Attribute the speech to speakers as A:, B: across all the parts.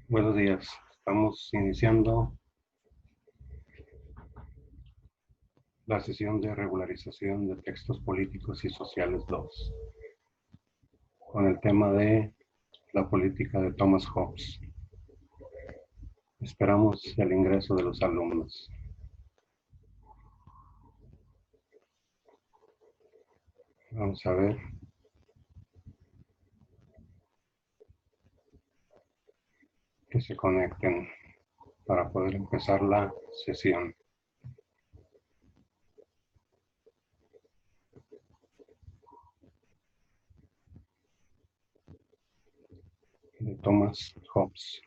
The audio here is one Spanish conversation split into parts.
A: Buenos días. Estamos iniciando la sesión de regularización de textos políticos y sociales 2, con el tema de la política de Thomas Hobbes. Esperamos el ingreso de los alumnos. Vamos a ver que se conecten para poder empezar la sesión de Thomas Hobbes.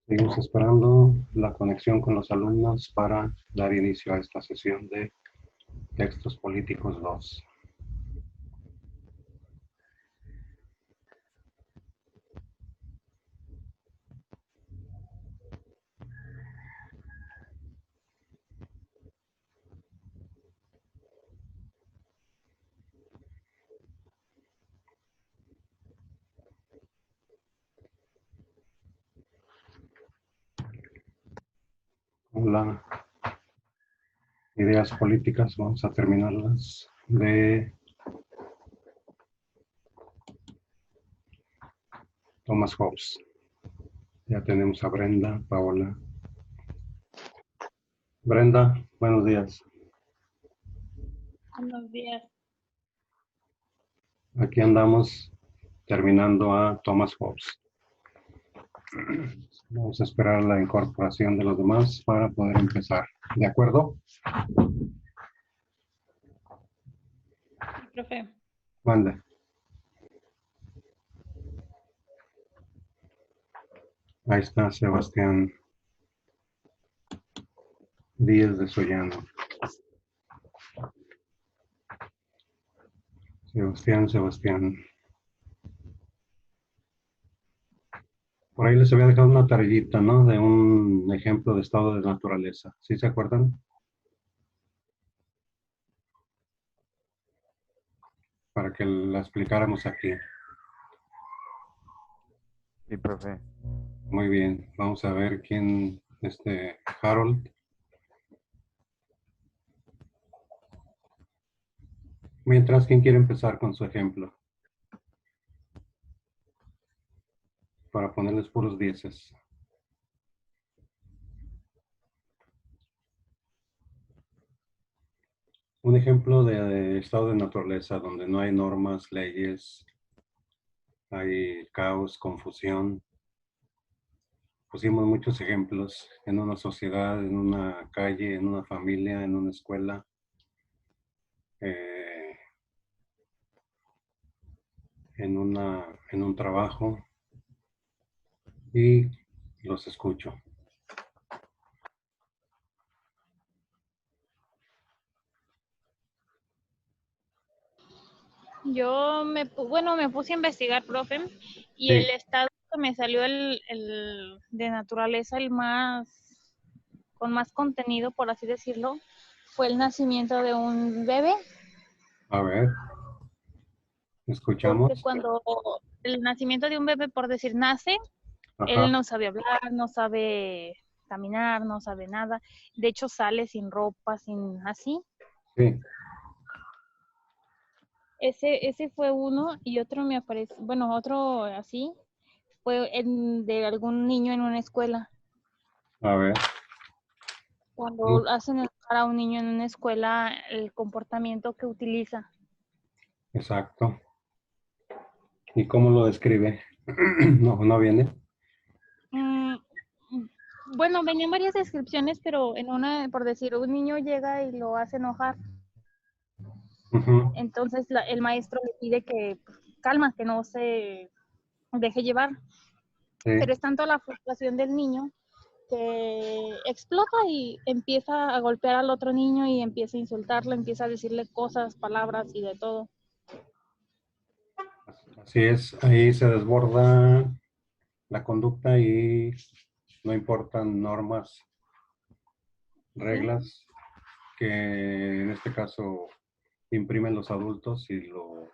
A: Seguimos esperando la conexión con los alumnos para dar inicio a esta sesión de textos políticos 2. Hola. Ideas políticas, vamos a terminarlas de Thomas Hobbes. Ya tenemos a Brenda, Paola. Brenda, buenos días.
B: Buenos días.
A: Aquí andamos terminando a Thomas Hobbes. Vamos a esperar la incorporación de los demás para poder empezar. ¿De acuerdo?
B: Profe.
A: Manda. Ahí está Sebastián Díaz de Sollano. Sebastián. Por ahí les había dejado una tareita, ¿no? De un ejemplo de estado de naturaleza. ¿Sí se acuerdan? Para que la explicáramos aquí.
C: Sí, profe.
A: Muy bien. Vamos a ver quién, Harold. Mientras, ¿quién quiere empezar con su ejemplo? Para ponerles puros dieces. Un ejemplo de estado de naturaleza donde no hay normas, leyes, hay caos, confusión. Pusimos muchos ejemplos en una sociedad, en una calle, en una familia, en una escuela. En un trabajo. Y los escucho.
B: Yo me puse a investigar, profe, y el
A: Sí,
B: estado que me salió de naturaleza, con más contenido, por así decirlo, fue el nacimiento de un bebé,
A: a ver,
B: porque
A: escuchamos.
B: cuando el nacimiento de un bebé, por decir, nace, él
A: Ajá,
B: no sabe hablar, no sabe caminar, no sabe nada, de hecho sale sin ropa, sin así.
A: sí,
B: Ese fue uno, y otro me aparece, bueno, otro así, fue de algún niño en una escuela.
A: a ver. Sí,
B: Cuando hacen educar a un niño en una escuela, el comportamiento que utiliza.
A: exacto. ¿Y cómo lo describe? No, no viene.
B: Mm, bueno, venían varias descripciones, pero en una, por decir, un niño llega y lo hace enojar,
A: Ujú,
B: entonces el maestro le pide que pues, calma, que no se deje llevar, pero
A: sí.
B: es tanto la frustración del niño que explota y empieza a golpear al otro niño y empieza a insultarlo, empieza a decirle cosas, palabras y de todo.
A: Así es, ahí se desborda la conducta y no importan normas,
B: ¿Sí?
A: reglas que en este caso imprimen los adultos y lo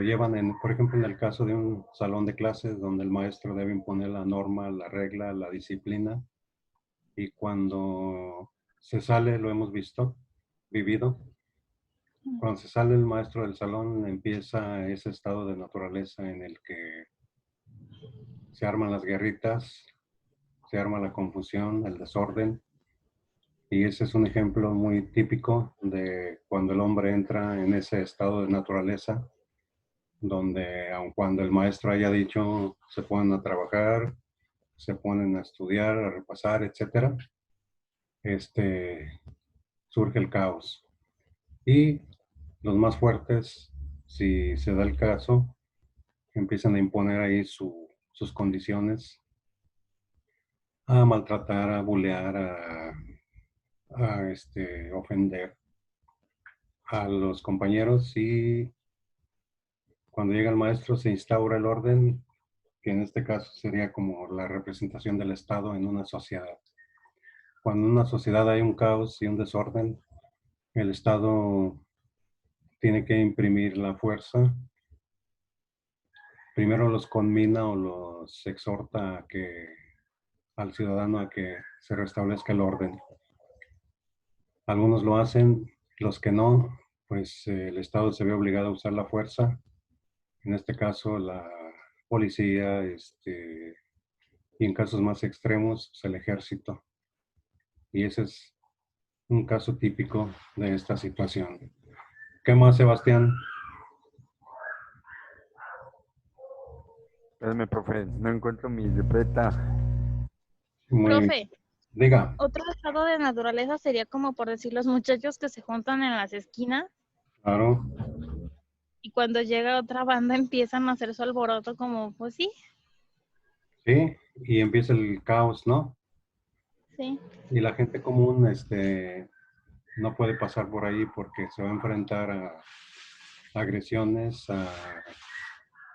A: llevan por ejemplo, en el caso de un salón de clases donde el maestro debe imponer la norma, la regla, la disciplina, y cuando se sale, lo hemos vivido, cuando se sale el maestro del salón empieza ese estado de naturaleza en el que se arman las guerritas, se arma la confusión, el desorden, y ese es un ejemplo muy típico de cuando el hombre entra en ese estado de naturaleza, donde aun cuando el maestro haya dicho se ponen a trabajar, se ponen a estudiar, a repasar, etcétera, este, surge el caos. Y los más fuertes, si se da el caso, empiezan a imponer ahí sus condiciones, a maltratar, a bulear, a ofender a los compañeros, y cuando llega el maestro se instaura el orden, que en este caso sería como la representación del Estado en una sociedad. Cuando en una sociedad hay un caos y un desorden, el Estado tiene que imprimir la fuerza. Primero los conmina o los exhorta al ciudadano a que se restablezca el orden. Algunos lo hacen, los que no, pues el Estado se ve obligado a usar la fuerza, en este caso la policía, y en casos más extremos, pues, el ejército. Y ese es un caso típico de esta situación. ¿Qué más, Sebastián?
C: Espérame, profe, no encuentro mi libreta.
A: Muy,
B: Profe,
A: diga,
B: otro estado de naturaleza sería como por decir los muchachos que se juntan en las esquinas
A: claro,
B: y cuando llega otra banda empiezan a hacer su alboroto como, pues sí,
A: sí, y empieza el caos, ¿no?
B: sí,
A: Y la gente común, no puede pasar por ahí porque se va a enfrentar a agresiones, a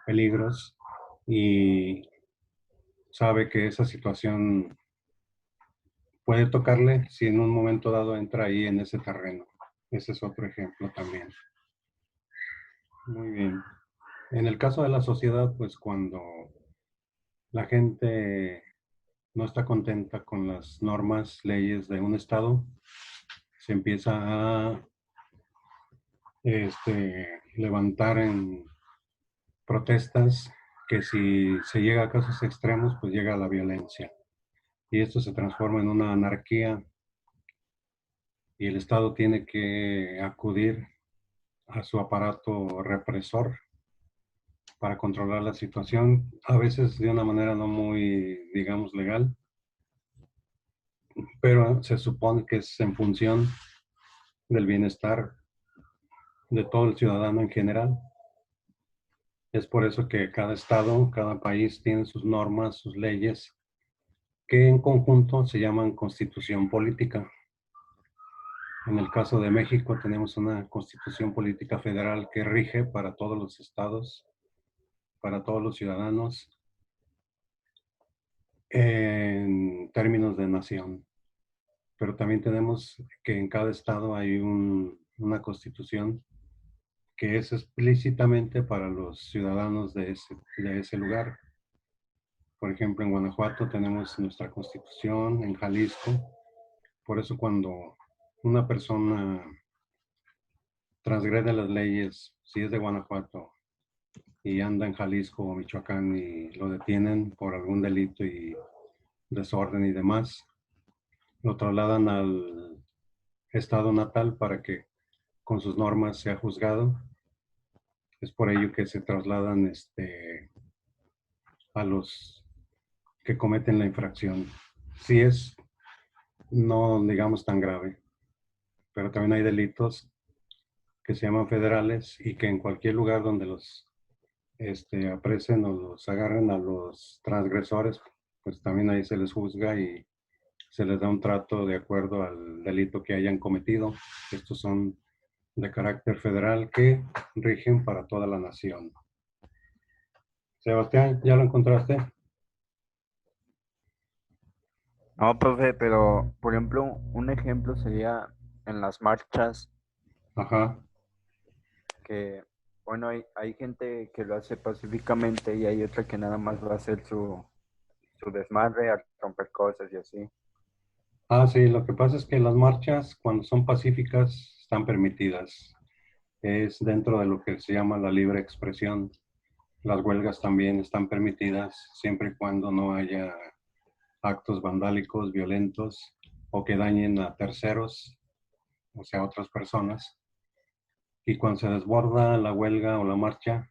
A: peligros, y sabe que esa situación puede tocarle si en un momento dado entra ahí en ese terreno. Ese es otro ejemplo también. Muy bien. En el caso de la sociedad, pues cuando la gente no está contenta con las normas, leyes de un estado, se empieza a levantar en protestas que, si se llega a casos extremos, pues llega a la violencia. Y esto se transforma en una anarquía y el Estado tiene que acudir a su aparato represor para controlar la situación, a veces de una manera no muy, digamos, legal, pero se supone que es en función del bienestar de todo el ciudadano en general. Es por eso que cada estado, cada país tiene sus normas, sus leyes, que en conjunto se llaman constitución política. En el caso de México tenemos una constitución política federal que rige para todos los estados, para todos los ciudadanos, en términos de nación. Pero también tenemos que en cada estado hay una constitución que es explícitamente para los ciudadanos de ese lugar. Por ejemplo, en Guanajuato tenemos nuestra constitución, en Jalisco. Por eso cuando una persona transgrede las leyes, si es de Guanajuato y anda en Jalisco o Michoacán y lo detienen por algún delito y desorden y demás, lo trasladan al estado natal para que con sus normas sea juzgado. Es por ello que se trasladan a los que cometen la infracción. Sí es, no digamos tan grave, pero también hay delitos que se llaman federales y que en cualquier lugar donde los apresen o los agarren a los transgresores, pues también ahí se les juzga y se les da un trato de acuerdo al delito que hayan cometido. Estos son de carácter federal que rigen para toda la nación. Sebastián, ¿ya lo encontraste?
C: No, profe, pero por ejemplo, un ejemplo sería en las marchas
A: Ajá.
C: que, bueno, hay gente que lo hace pacíficamente y hay otra que nada más va a hacer su desmadre, a romper cosas y así.
A: Ah, sí, lo que pasa es que las marchas, cuando son pacíficas, están permitidas. Es dentro de lo que se llama la libre expresión. Las huelgas también están permitidas siempre y cuando no haya actos vandálicos, violentos o que dañen a terceros, o sea, a otras personas. Y cuando se desborda la huelga o la marcha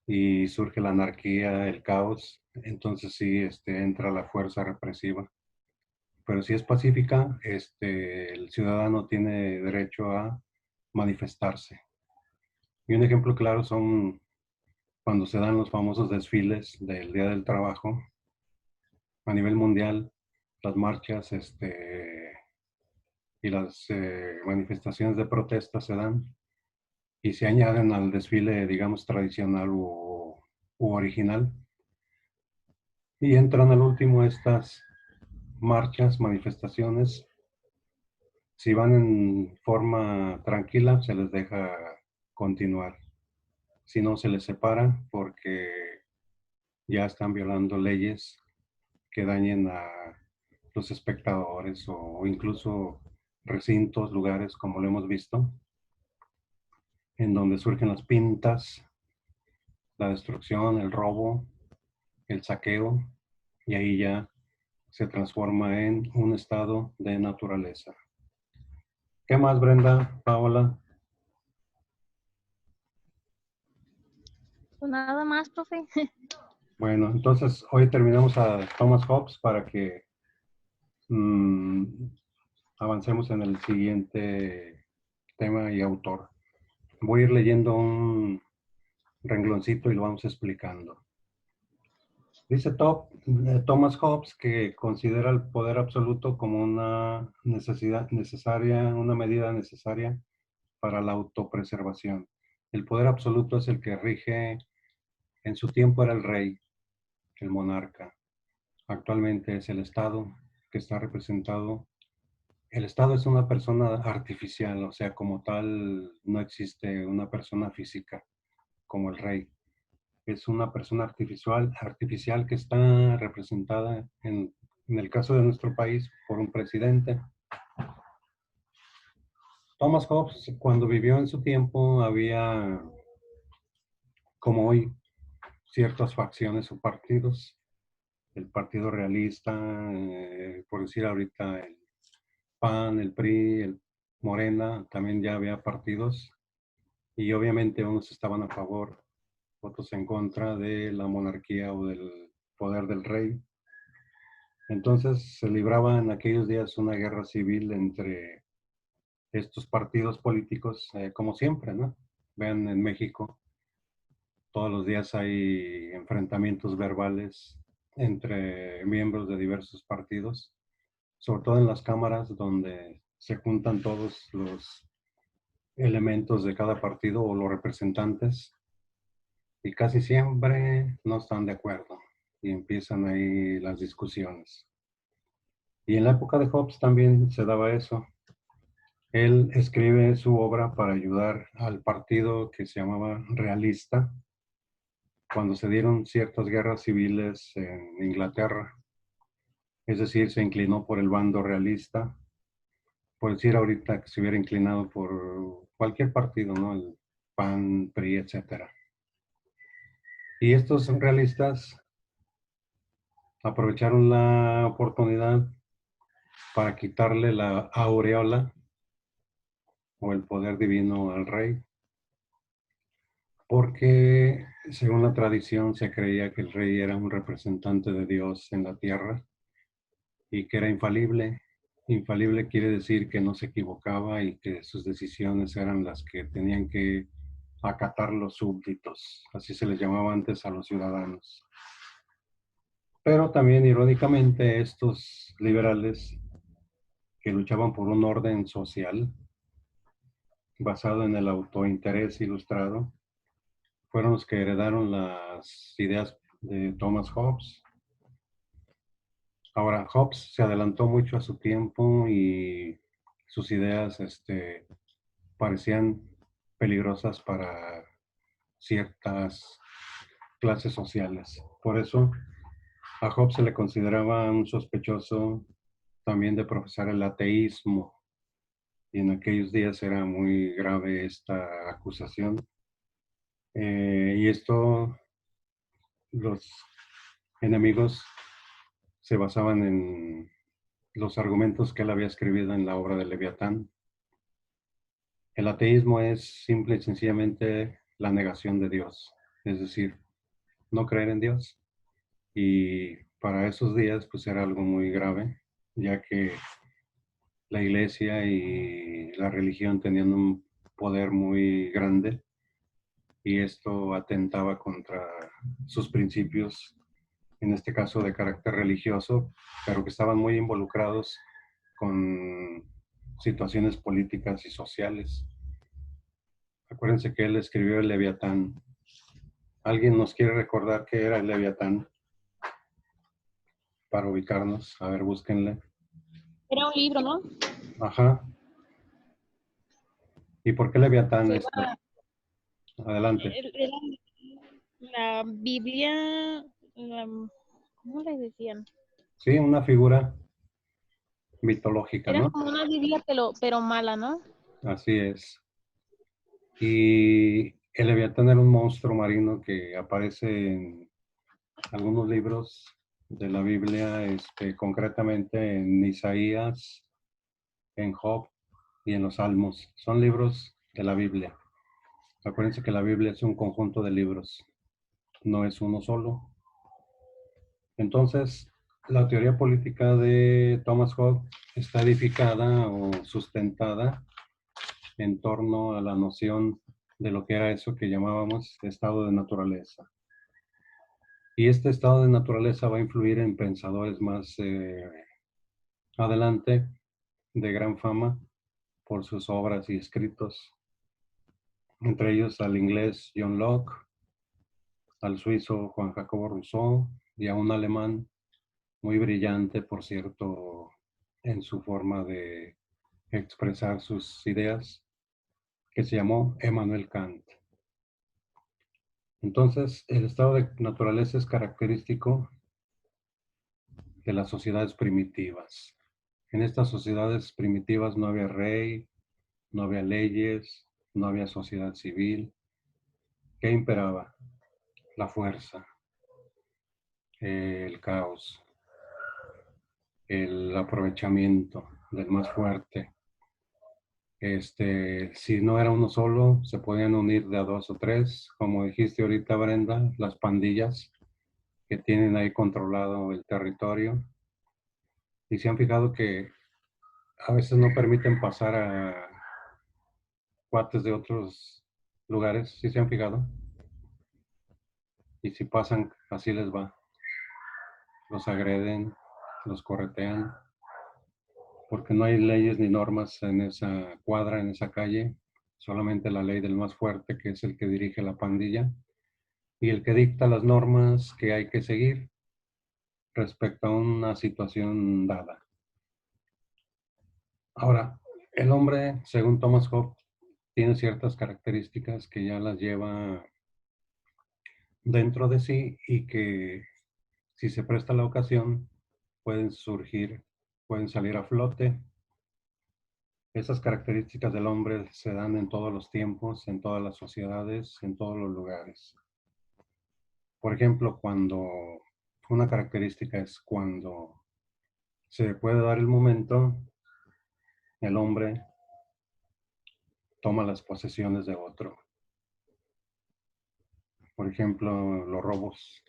A: y surge la anarquía, el caos, entonces sí entra la fuerza represiva. Pero si es pacífica, el ciudadano tiene derecho a manifestarse. Y un ejemplo claro son cuando se dan los famosos desfiles del Día del Trabajo a nivel mundial, las marchas y las manifestaciones de protesta se dan y se añaden al desfile, digamos, tradicional u original. Y entran al último estas marchas, manifestaciones. Si van en forma tranquila, se les deja continuar. Si no, se les separa porque ya están violando leyes que dañen a los espectadores o incluso recintos, lugares como lo hemos visto, en donde surgen las pintas, la destrucción, el robo, el saqueo, y ahí ya se transforma en un estado de naturaleza. ¿Qué más, Brenda, Paola?
B: Pues nada más, profe.
A: Bueno, entonces hoy terminamos a Thomas Hobbes para que avancemos en el siguiente tema y autor. Voy a ir leyendo un rengloncito y lo vamos explicando. Dice Thomas Hobbes que considera el poder absoluto como una necesidad necesaria, una medida necesaria para la autopreservación. El poder absoluto es el que rige, en su tiempo era el rey, el monarca. Actualmente es el Estado que está representado. El Estado es una persona artificial, o sea, como tal no existe una persona física como el rey. Es una persona artificial que está representada en el caso de nuestro país por un presidente. Thomas Hobbes, cuando vivió en su tiempo, había, como hoy, ciertas facciones o partidos. El Partido Realista, por decir ahorita el PAN, el PRI, el Morena, también ya había partidos. Y obviamente unos estaban a favor, otros en contra de la monarquía o del poder del rey. Entonces se libraba en aquellos días una guerra civil entre estos partidos políticos, como siempre, ¿no? Vean en México, todos los días hay enfrentamientos verbales entre miembros de diversos partidos, sobre todo en las cámaras donde se juntan todos los elementos de cada partido o los representantes y casi siempre no están de acuerdo y empiezan ahí las discusiones. Y en la época de Hobbes también se daba eso. Él escribe su obra para ayudar al partido que se llamaba Realista cuando se dieron ciertas guerras civiles en Inglaterra. Es decir, se inclinó por el bando realista. Por decir ahorita que se hubiera inclinado por cualquier partido, ¿no? El PAN, PRI, etcétera. Y estos realistas aprovecharon la oportunidad para quitarle la aureola o el poder divino al rey, porque según la tradición se creía que el rey era un representante de Dios en la tierra y que era infalible. Infalible quiere decir que no se equivocaba y que sus decisiones eran las que tenían que acatar los súbditos. Así se les llamaba antes a los ciudadanos. Pero también, irónicamente, estos liberales que luchaban por un orden social basado en el autointerés ilustrado, fueron los que heredaron las ideas de Thomas Hobbes. Ahora, Hobbes se adelantó mucho a su tiempo y sus ideas parecían peligrosas para ciertas clases sociales. Por eso, a Hobbes se le consideraba un sospechoso también de profesar el ateísmo. Y en aquellos días era muy grave esta acusación. Y esto, los enemigos se basaban en los argumentos que él había escrito en la obra de Leviatán. El ateísmo es simple y sencillamente la negación de Dios, es decir, no creer en Dios. Y para esos días, pues era algo muy grave, ya que la iglesia y la religión tenían un poder muy grande y esto atentaba contra sus principios, en este caso de carácter religioso, pero que estaban muy involucrados con situaciones políticas y sociales. Acuérdense que él escribió el Leviatán. ¿Alguien nos quiere recordar qué era el Leviatán? Para ubicarnos, a ver, búsquenle.
B: Era un libro, ¿no?
A: Ajá. ¿Y por qué Leviatán?
B: Que iba,
A: Adelante.
B: era la Biblia, ¿cómo le decían?
A: Sí, una figura mitológica,
B: Era
A: ¿no?
B: como una Biblia, pero mala, ¿no?
A: Así es. Y el Leviatán era un monstruo marino que aparece en algunos libros de la Biblia, concretamente en Isaías, en Job y en los Salmos. Son libros de la Biblia. Acuérdense que la Biblia es un conjunto de libros, no es uno solo. Entonces, la teoría política de Thomas Hobbes está edificada o sustentada en torno a la noción de lo que era eso que llamábamos estado de naturaleza. Y este estado de naturaleza va a influir en pensadores más adelante, de gran fama, por sus obras y escritos. Entre ellos al inglés John Locke, al suizo Juan Jacobo Rousseau y a un alemán muy brillante, por cierto, en su forma de expresar sus ideas, que se llamó Emmanuel Kant. Entonces, el estado de naturaleza es característico de las sociedades primitivas. En estas sociedades primitivas no había rey, no había leyes, no había sociedad civil. ¿Qué imperaba? La fuerza, el caos, el aprovechamiento del más fuerte. Si no era uno solo, se podían unir de a dos o tres, como dijiste ahorita, Brenda, las pandillas que tienen ahí controlado el territorio. Y se han fijado que a veces no permiten pasar a cuates de otros lugares, ¿sí se han fijado? Y si pasan, así les va. Los agreden, los corretean, porque no hay leyes ni normas en esa cuadra, en esa calle, solamente la ley del más fuerte, que es el que dirige la pandilla, y el que dicta las normas que hay que seguir respecto a una situación dada. Ahora, el hombre, según Thomas Hobbes, tiene ciertas características que ya las lleva dentro de sí y que, si se presta la ocasión, pueden surgir, pueden salir a flote. Esas características del hombre se dan en todos los tiempos, en todas las sociedades, en todos los lugares. Por ejemplo, una característica es cuando se puede dar el momento, el hombre toma las posesiones de otro. Por ejemplo, los robos.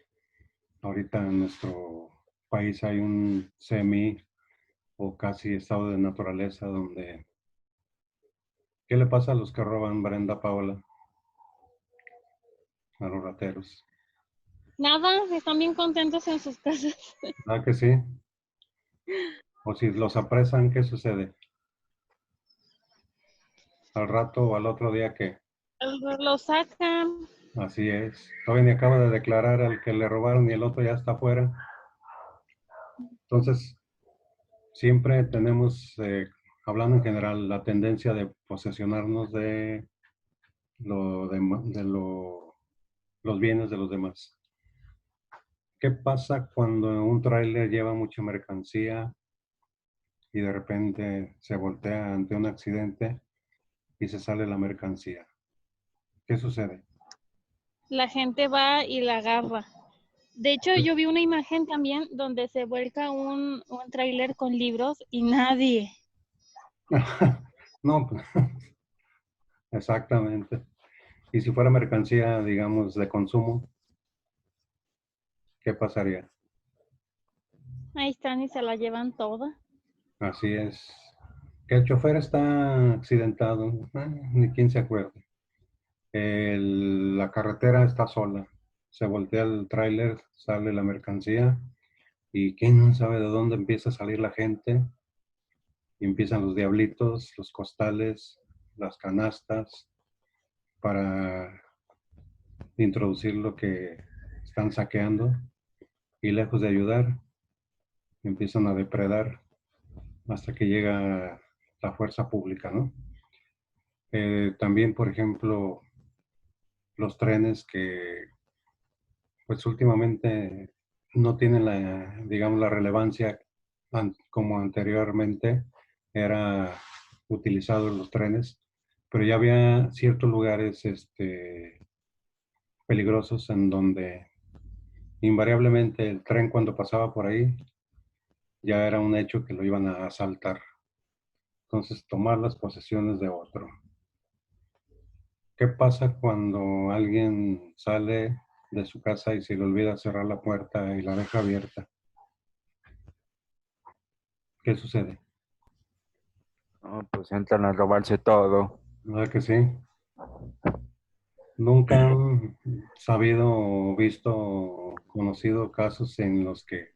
A: Ahorita en nuestro país hay un semi o casi estado de naturaleza donde... ¿Qué le pasa a los que roban, Brenda, Paola? A los rateros.
B: Nada, están bien contentos en sus casas.
A: ¿Ah, que sí? O si los apresan, ¿qué sucede? Al rato o al otro día, ¿qué?
B: Lo sacan.
A: Así es. Todavía ni acaba de declarar al que le robaron y el otro ya está afuera. Entonces, siempre tenemos, hablando en general, la tendencia de posesionarnos de, los bienes de los demás. ¿Qué pasa cuando un tráiler lleva mucha mercancía y de repente se voltea ante un accidente y se sale la mercancía? ¿Qué sucede?
B: La gente va y la agarra. De hecho, yo vi una imagen también donde se vuelca un tráiler con libros y nadie.
A: No, pues, exactamente. Y si fuera mercancía, digamos, de consumo, ¿qué pasaría?
B: Ahí están y se la llevan toda.
A: Así es. Que el chofer está accidentado, ni quién se acuerda. La carretera está sola. Se voltea el tráiler, sale la mercancía y quién no sabe de dónde empieza a salir la gente. Y empiezan los diablitos, los costales, las canastas para introducir lo que están saqueando y lejos de ayudar, empiezan a depredar hasta que llega la fuerza pública, ¿no? También, por ejemplo, los trenes que, pues últimamente no tienen la, digamos, la relevancia como anteriormente era utilizados los trenes, pero ya había ciertos lugares, peligrosos en donde invariablemente el tren cuando pasaba por ahí ya era un hecho que lo iban a asaltar. Entonces, tomar las posesiones de otro. ¿Qué pasa cuando alguien sale de su casa y se le olvida cerrar la puerta y la deja abierta? ¿Qué sucede?
C: No, pues entran a robarse todo.
A: ¿Verdad que sí? ¿Nunca han sabido o visto o conocido casos en los que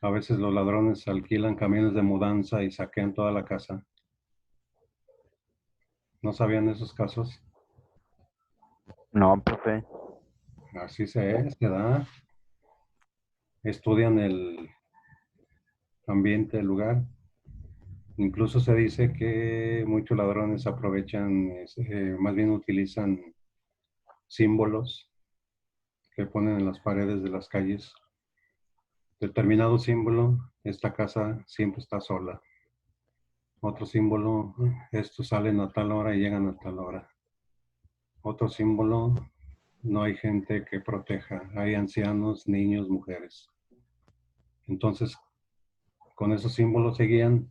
A: a veces los ladrones alquilan camiones de mudanza y saquean toda la casa? ¿No sabían esos casos?
C: No, profe.
A: Así se da. Estudian el ambiente del lugar. Incluso se dice que muchos ladrones aprovechan, más bien utilizan símbolos que ponen en las paredes de las calles. Determinado símbolo, esta casa siempre está sola. Otro símbolo, estos salen a tal hora y llegan a tal hora. Otro símbolo, no hay gente que proteja, hay ancianos, niños, mujeres. Entonces, con esos símbolos se guían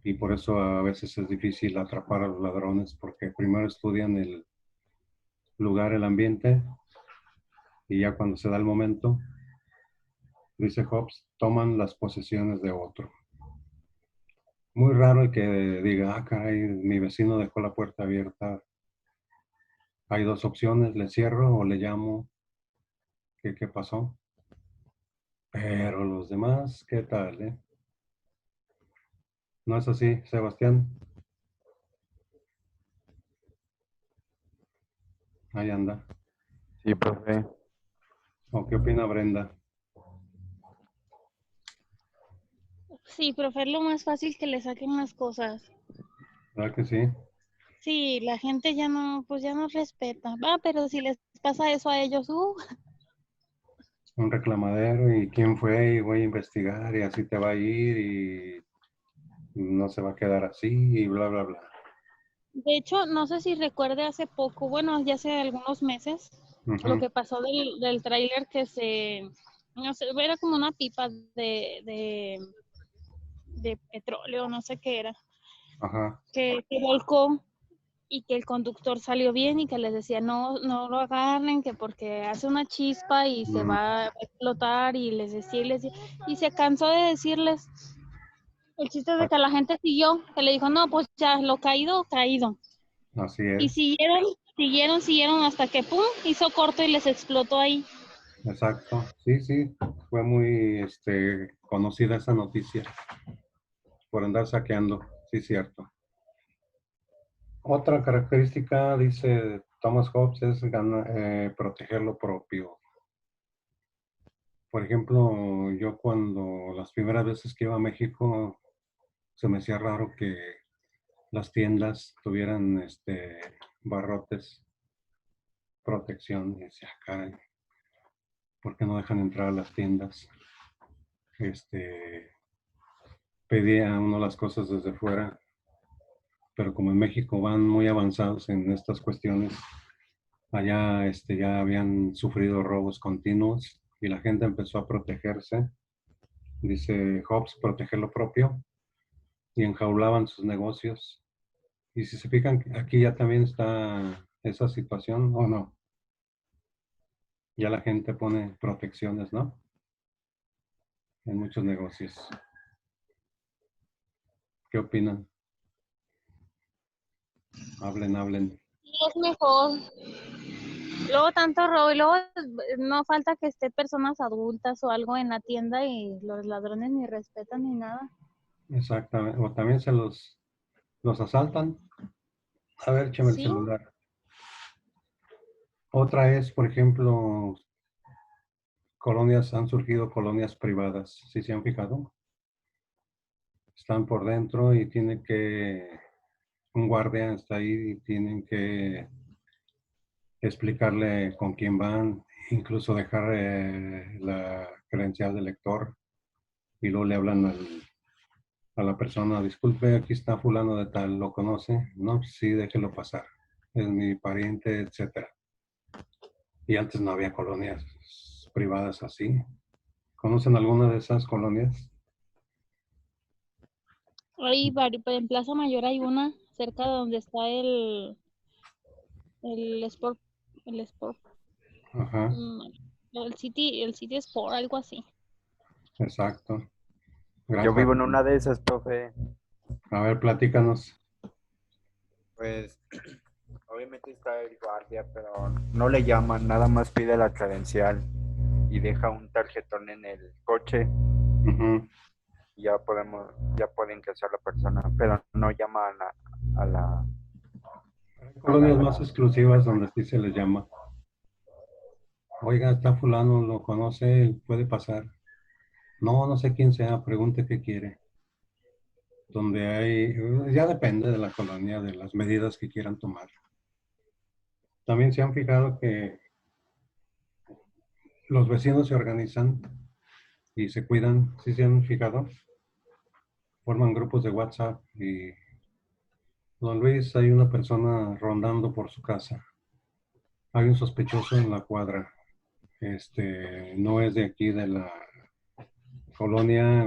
A: y por eso a veces es difícil atrapar a los ladrones porque primero estudian el lugar, el ambiente y ya cuando se da el momento, dice Hobbes, toman las posesiones de otro. Muy raro el que diga, ah, caray, mi vecino dejó la puerta abierta. Hay dos opciones, le cierro o le llamo. ¿Qué pasó? Pero los demás, ¿qué tal, ¿No es así, Sebastián? Ahí anda.
C: Sí, profe.
A: ¿O qué opina Brenda?
B: Sí, profe, es lo más fácil que le saquen las cosas.
A: ¿Verdad que sí?
B: Sí, la gente ya no, pues ya no respeta. Va, pero si les pasa eso a ellos,
A: Un reclamadero y quién fue y voy a investigar y así te va a ir y no se va a quedar así y bla, bla, bla.
B: De hecho, no sé si recuerde hace poco, bueno, ya hace algunos meses, lo
A: Ujú.
B: que pasó del tráiler que no sé, era como una pipa de petróleo, no sé qué era,
A: Ajá.
B: que volcó y que el conductor salió bien y que les decía no, no lo agarren, que porque hace una chispa y se
A: Mm,
B: va a explotar y les decía y se cansó de decirles. El chiste es de que la gente siguió, que le dijo, no, pues ya, lo caído, caído.
A: así
B: Y
A: es,
B: siguieron hasta que pum, hizo corto y les explotó ahí.
A: exacto. Sí, sí, fue muy conocida esa noticia por andar saqueando, sí, cierto. Otra característica, dice Thomas Hobbes, es proteger lo propio. Por ejemplo, yo cuando las primeras veces que iba a México, se me hacía raro que las tiendas tuvieran barrotes, protección. Y decía, caray, ¿por qué no dejan entrar a las tiendas? Pedía uno las cosas desde fuera, pero como en México van muy avanzados en estas cuestiones, allá ya habían sufrido robos continuos y la gente empezó a protegerse. Dice Hobbes, proteger lo propio, y enjaulaban sus negocios. Y si se fijan, aquí ya también está esa situación, ¿o no? Ya la gente pone protecciones, ¿no? En muchos negocios. ¿Qué opinan? Hablen, hablen.
B: Y es mejor. Luego tanto robo y luego no falta que esté personas adultas o algo en la tienda y los ladrones ni respetan ni nada.
A: Exactamente. O también los asaltan. A ver, échame el
B: Sí,
A: celular. Otra es, por ejemplo, han surgido colonias privadas. ¿Sí se han fijado? Están por dentro y un guardia está ahí y tienen que explicarle con quién van, incluso dejar la credencial del lector y luego le hablan a la persona, disculpe, aquí está fulano de tal, ¿lo conoce? No, pues sí, déjelo pasar, es mi pariente, etcétera. Y antes no había colonias privadas así. ¿Conocen alguna de esas colonias?
B: en Plaza Mayor hay una cerca de donde está el Sport, el Sport,
A: Ajá,
B: mm, el City Sport, algo así.
A: exacto.
C: Yo
A: Granja.
C: vivo en una de esas, profe.
A: A ver, platícanos.
C: Pues obviamente está el guardia, pero no le llaman, nada más pide la credencial y deja un tarjetón en el coche
A: Ujú.
C: y ya puede ingresar la persona, pero no llaman a la,
A: Hay
C: a la,
A: colonias más exclusivas donde sí se les llama. Oiga, está fulano, ¿lo conoce? ¿Puede pasar? No, no sé quién sea, pregunte qué quiere. Donde ya depende de la colonia, de las medidas que quieran tomar. También se han fijado que los vecinos se organizan y se cuidan, ¿sí se han fijado? Forman grupos de WhatsApp y, don Luis, hay una persona rondando por su casa. Hay un sospechoso en la cuadra. No es de aquí, de la colonia.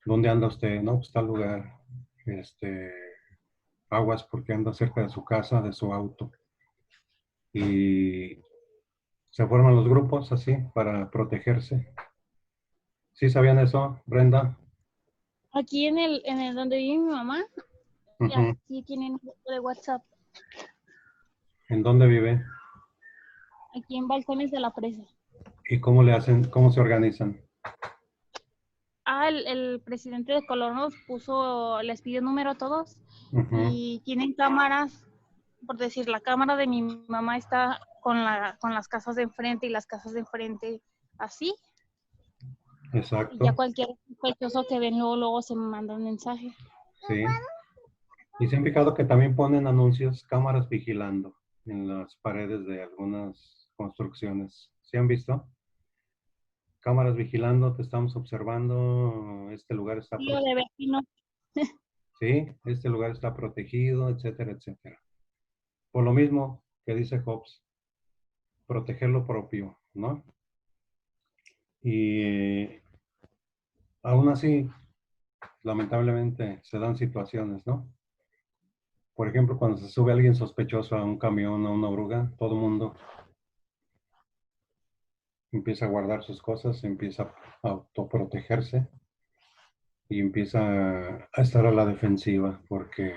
A: ¿Dónde anda usted? No, pues tal lugar. Este, Aguas porque anda cerca de su casa, de su auto. Y se forman los grupos así para protegerse. ¿Sí sabían eso, Brenda?
B: Aquí en el donde vive mi mamá,
A: Ujú.
B: aquí tienen un grupo de WhatsApp,
A: ¿En dónde vive?
B: aquí en Balcones de la Presa.
A: ¿Y cómo le hacen? ¿Cómo se organizan?
B: El presidente de Color les pidió número a todos
A: Ujú.
B: y tienen cámaras, por decir, la cámara de mi mamá está con las casas de enfrente y las casas de enfrente así, y ya
A: Exacto,
B: cualquier sospechoso que ven luego se me manda un mensaje.
A: sí. Y se han fijado que también ponen anuncios, cámaras vigilando en las paredes de algunas construcciones. ¿Sí han visto? Cámaras vigilando, te estamos observando, este lugar está
B: Tío de
A: protegido.
B: vecino.
A: Sí, este lugar está protegido, etcétera, etcétera. Por lo mismo que dice Hobbes, proteger lo propio, ¿no? Y aún así, lamentablemente, se dan situaciones, ¿no? Por ejemplo, cuando se sube alguien sospechoso a un camión o a una oruga, todo el mundo empieza a guardar sus cosas, empieza a autoprotegerse y empieza a estar a la defensiva porque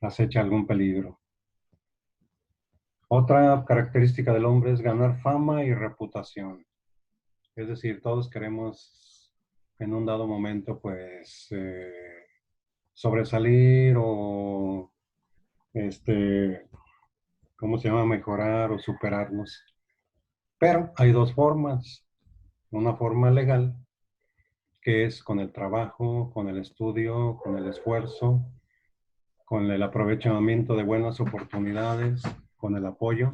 A: acecha algún peligro. Otra característica del hombre es ganar fama y reputación. Es decir, todos queremos en un dado momento, pues, sobresalir o, ¿cómo se llama? Mejorar o superarnos. Pero hay dos formas. Una forma legal, que es con el trabajo, con el estudio, con el esfuerzo, con el aprovechamiento de buenas oportunidades, con el apoyo.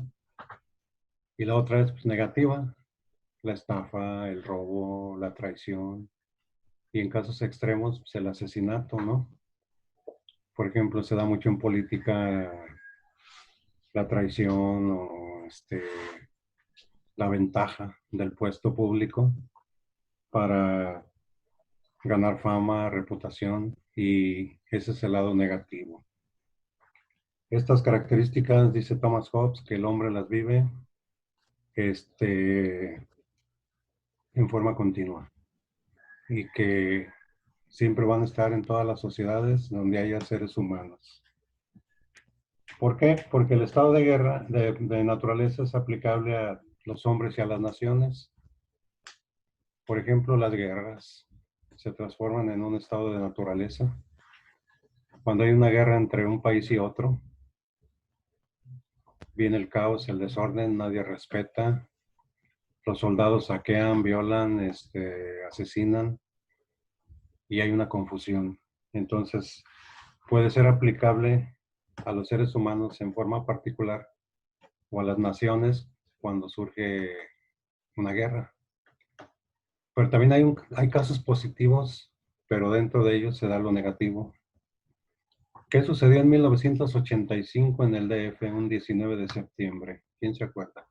A: Y la otra es pues, negativa, la estafa, el robo, la traición. Y en casos extremos, pues, el asesinato, ¿no? Por ejemplo, se da mucho en política la traición o la ventaja del puesto público para ganar fama, reputación, y ese es el lado negativo. Estas características, dice Thomas Hobbes, que el hombre las vive en forma continua y que siempre van a estar en todas las sociedades donde haya seres humanos. ¿Por qué? Porque el estado de guerra, de naturaleza, es aplicable a los hombres y a las naciones. Por ejemplo, las guerras se transforman en un estado de naturaleza. Cuando hay una guerra entre un país y otro, viene el caos, el desorden, nadie respeta. Los soldados saquean, violan, asesinan y hay una confusión. Entonces, puede ser aplicable a los seres humanos en forma particular o a las naciones cuando surge una guerra. Pero también hay casos positivos, pero dentro de ellos se da lo negativo. ¿Qué sucedió en 1985 en el DF, un 19 de septiembre? ¿Quién se acuerda?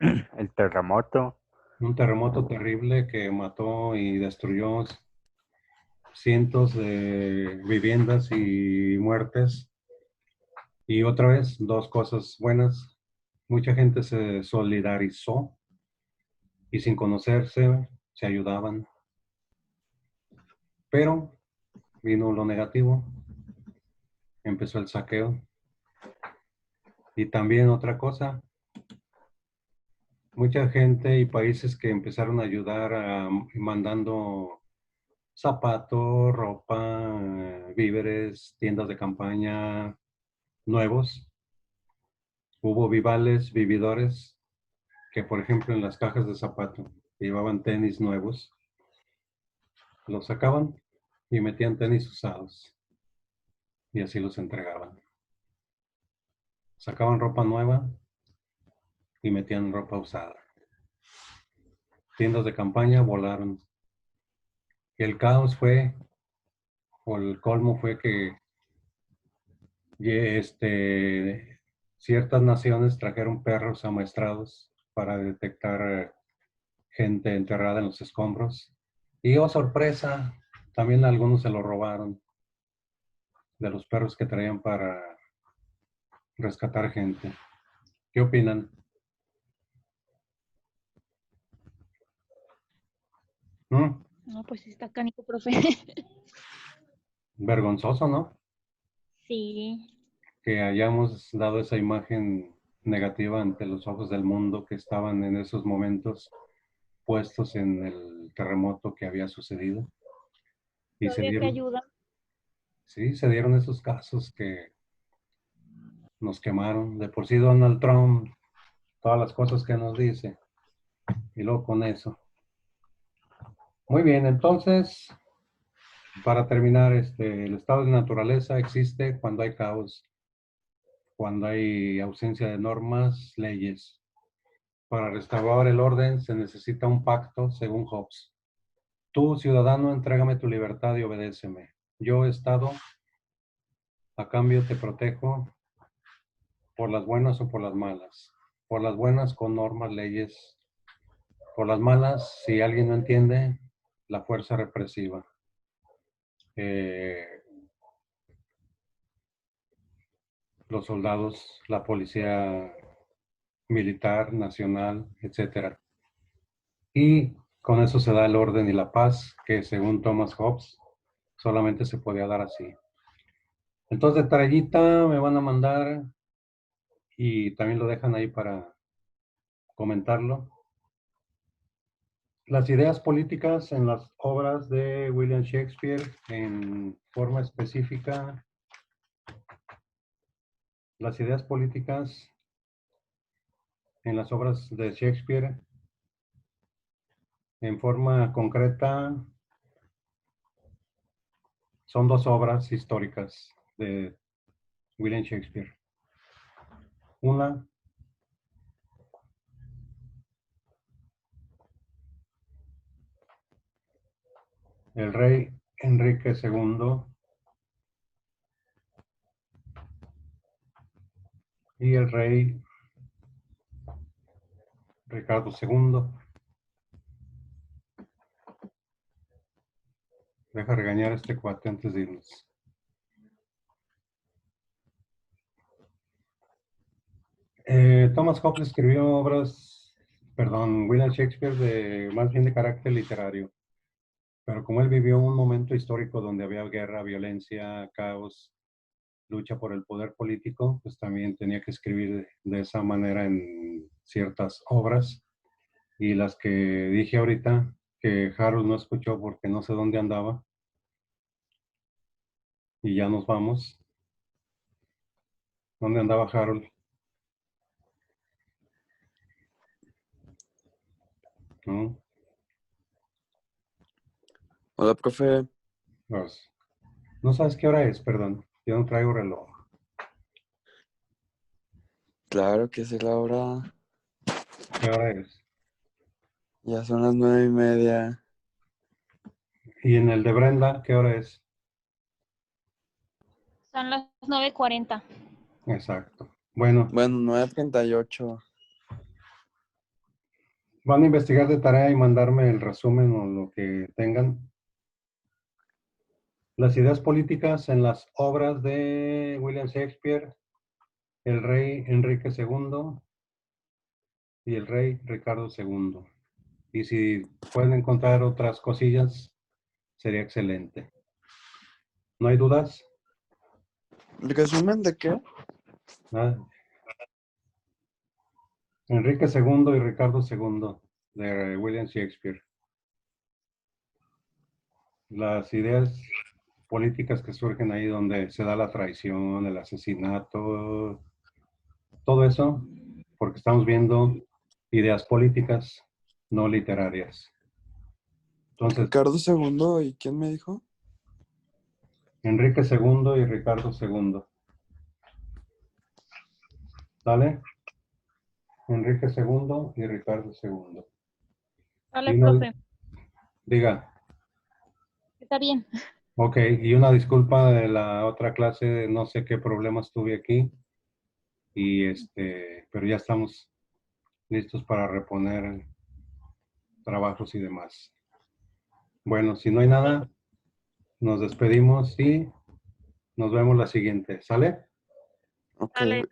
C: El terremoto.
A: Un terremoto terrible que mató y destruyó cientos de viviendas y muertes. Y otra vez, dos cosas buenas. Mucha gente se solidarizó y sin conocerse se ayudaban. Pero vino lo negativo, empezó el saqueo. Y también otra cosa, mucha gente y países que empezaron a ayudar mandando zapatos, ropa, víveres, tiendas de campaña nuevos. Hubo vivales, vividores, que por ejemplo en las cajas de zapato llevaban tenis nuevos, los sacaban y metían tenis usados y así los entregaban. Sacaban ropa nueva y metían ropa usada. Tiendas de campaña volaron. Y el caos fue, o el colmo fue que ciertas naciones trajeron perros amaestrados para detectar gente enterrada en los escombros. Y oh sorpresa, también algunos se lo robaron de los perros que traían para rescatar gente. ¿Qué opinan? ¿Mm?
B: No, pues sí está canijo, profe.
A: Vergonzoso, ¿no?
B: Sí.
A: Que hayamos dado esa imagen negativa ante los ojos del mundo que estaban en esos momentos puestos en el terremoto que había sucedido. Y se
B: Todavía que
A: dieron,
B: ayuda.
A: sí, se dieron esos casos que nos quemaron. De por sí Donald Trump, todas las cosas que nos dice, y luego con eso. Muy bien, entonces, para terminar, el estado de naturaleza existe cuando hay caos, cuando hay ausencia de normas, leyes. Para restaurar el orden se necesita un pacto, según Hobbes. Tú, ciudadano, entrégame tu libertad y obedéceme. Yo, Estado, a cambio te protejo por las buenas o por las malas. Por las buenas con normas, leyes. Por las malas, si alguien no entiende, la fuerza represiva. los soldados, la policía militar, nacional, etcétera. Y con eso se da el orden y la paz, que según Thomas Hobbes, solamente se podía dar así. Entonces, de tarjeta me van a mandar y también lo dejan ahí para comentarlo. Las ideas políticas en las obras de William Shakespeare en forma específica. Las ideas políticas en las obras de Shakespeare en forma concreta son dos obras históricas de William Shakespeare. Una, el rey Enrique II y el rey Ricardo II. Deja regañar a este cuate antes de irnos. Thomas Hobbes escribió obras, William Shakespeare más bien de carácter literario. Pero como él vivió un momento histórico donde había guerra, violencia, caos, lucha por el poder político, pues también tenía que escribir de esa manera en ciertas obras. Y las que dije ahorita, que Harold no escuchó porque no sé dónde andaba, y ya nos vamos. ¿Dónde andaba Harold? ¿No?
D: Hola, profe.
A: Pues, no sabes qué hora es, perdón. Yo no traigo reloj.
D: Claro que es la hora.
A: ¿Qué hora es?
D: Ya son las 9:30.
A: Y en el de Brenda, ¿qué hora es?
B: Son las 9:40.
A: Exacto. Bueno,
D: Bueno, 9:38.
A: van a investigar de tarea y mandarme el resumen o lo que tengan. Las ideas políticas en las obras de William Shakespeare, el rey Enrique II y el rey Ricardo II. Y si pueden encontrar otras cosillas, sería excelente. ¿No hay dudas?
D: ¿Resumen de qué?
A: ¿Nada? Enrique II y Ricardo II de William Shakespeare. Las ideas políticas que surgen ahí donde se da la traición, el asesinato, todo eso, porque estamos viendo ideas políticas, no literarias. Entonces,
D: Ricardo II, ¿y quién me dijo?
A: Enrique II y Ricardo II. ¿Sale? Enrique II y Ricardo II.
B: Dale,
A: Y no,
B: profe.
A: diga,
B: Está bien.
A: ok, y una disculpa de la otra clase, no sé qué problemas tuve aquí, pero ya estamos listos para reponer trabajos y demás. Bueno, si no hay nada, nos despedimos y nos vemos la siguiente. ¿Sale?
D: Ok.
B: Dale.